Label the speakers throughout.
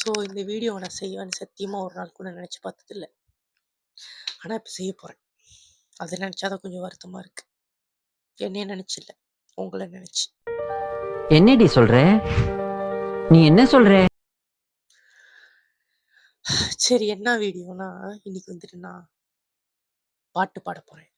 Speaker 1: So இந்த video நான் செய்வேன்னு சத்தியமாக ஒரு நாள் கூட நினச்சி பார்த்ததில்ல. ஆனால் இப்போ செய்ய போகிறேன். அதை நினச்சாதான் கொஞ்சம் வருத்தமாக இருக்கு. என்னைய நினச்சில்ல, உங்களை நினச்சி.
Speaker 2: என்னடி சொல்ற? நீ என்ன சொல்ற?
Speaker 1: சரி, என்ன வீடியோனா இன்னைக்கு வந்துட்டு நான் பாட்டு பாட போகிறேன்.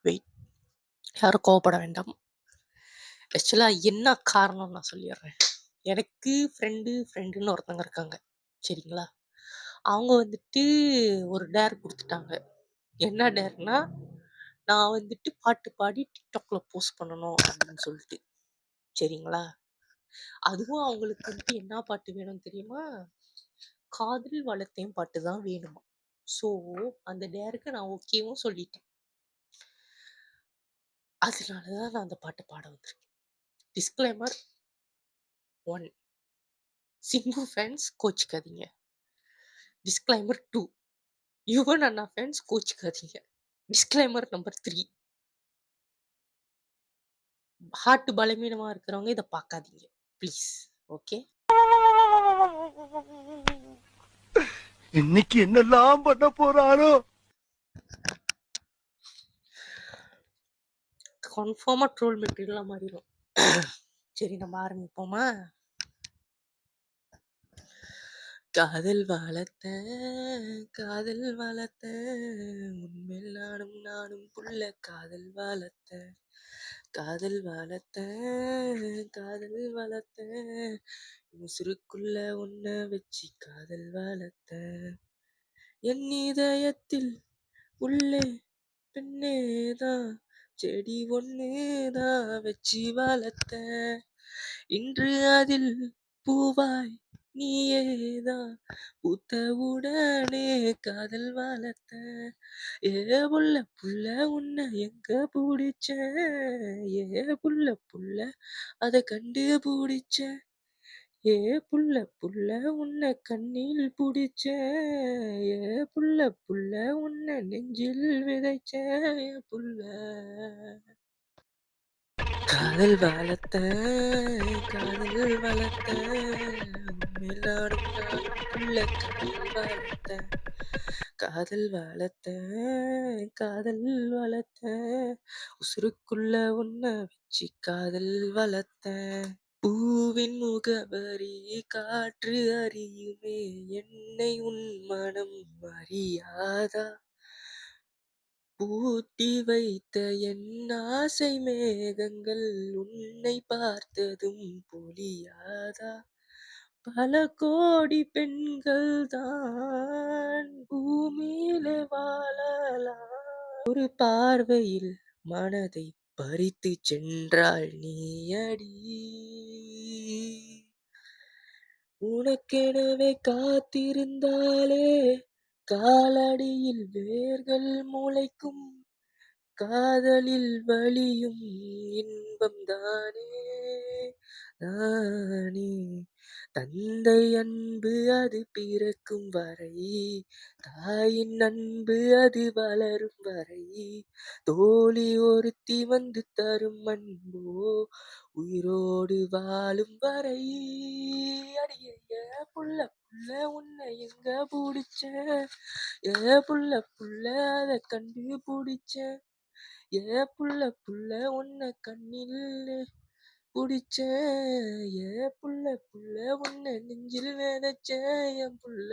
Speaker 1: வெயிட், யாரும் கோவப்பட வேண்டாம். ஆக்சுவலாக என்ன காரணம் நான் சொல்லிடுறேன். எனக்கு ஃப்ரெண்டுன்னு ஒருத்தங்க இருக்காங்க, சரிங்களா? அவங்க வந்துட்டு ஒரு டேர் கொடுத்துட்டாங்க. என்ன டேர்னா, நான் வந்துட்டு பாட்டு பாடி டிக்டாக்ல போஸ்ட் பண்ணணும் அப்படின்னு சொல்லிட்டு, சரிங்களா? அதுவும் அவங்களுக்கு வந்துட்டு என்ன பாட்டு வேணும் தெரியுமா? காதல் வளர்த்தேன் பாட்டு தான் வேணுமா. ஸோ அந்த டேருக்கு நான் ஓகேவும் சொல்லிட்டேன். அதனால தான் நான் அந்த பாட்டு பாட வந்திருக்கேன். டிஸ்க்ளைமர் 1, சிம்பு ஃபேன்ஸ் கோச்சிக்காதீங்க. டிஸ்க்ளைமர் 2, யுவன் அண்ணா ஃபேன்ஸ் கோச்சிக்காதீங்க. டிஸ்க்ளைமர் நம்பர் 3, ஹார்ட் பலவீனமா இருக்கிறவங்க இதை பார்க்காதீங்க ப்ளீஸ். ஓகே,
Speaker 3: இன்னைக்கு என்னெல்லாம் பண்ண போறாரோ?
Speaker 1: கன்ஃபார்மா ட்ரோல் மெட்டீரியலா மாறிடும். சரி, நம்ம ஆரம்பிப்போமா? காதல் வளர்த்த உன்மேல் நானும் புள்ள காதல் வளர்த்த உசுருக்குள்ள உன்னை வச்சு காதல் வளர்த்த என் இதயத்தில் உள்ளே பெண்ணேதான் செடி ஒன்னேதான் வச்சு வளர்த்த இன்று அதில் பூவாய் நீயேதான் பூத்தவுடனே காதல் வளர்த்த ஏ புள்ள உன்னை எங்க பிடிச்ச ஏ புள்ள அதை கண்டுபிடிச்ச ஏ புள்ள உன்னை கண்ணில் பிடிச்ச ஏ புள்ள உன்னை நெஞ்சில் விதைச்ச ஏ புள்ள காதல் வளர்த்த உன்மேல் நானும் புள்ள காதல் வளர்த்த உசுருக்குள்ள உன்னை வச்சு காதல் வளர்த்த பூவின் முகவரி காற்று அறியுமே என்னை உன் மனம் அறியாதா பூட்டி வைத்த என் ஆசை மேகங்கள் உன்னை பார்த்ததும் பொழியாதா பல கோடி பெண்கள் தான் பூமியிலே வாழலாம் ஒரு பார்வையில் மனதை பறித்து சென்றாள் நீயடி உனக்கெனவே காத்திருந்தாலே காலடியில் வேர்கள் முளைக்கும் காதலில் வலியும் இன்பம் தானே தந்தை அன்பு அது பிறக்கும் வரை தாயின் அன்பு அது வளரும் வரை தோழி ஒருத்தி வந்து தரும் அன்போ உயிரோடு வாழும் வரை அடிய புள்ள உன்னை எங்க பிடிச்ச ஏ புள்ள அதை கண்டுபிடிச்ச ஏ புள்ள உன்னை கண்ணில் பிடிச்ச ஏ புள்ள உன்னை நெஞ்சில் விதைச்ச என் புள்ள.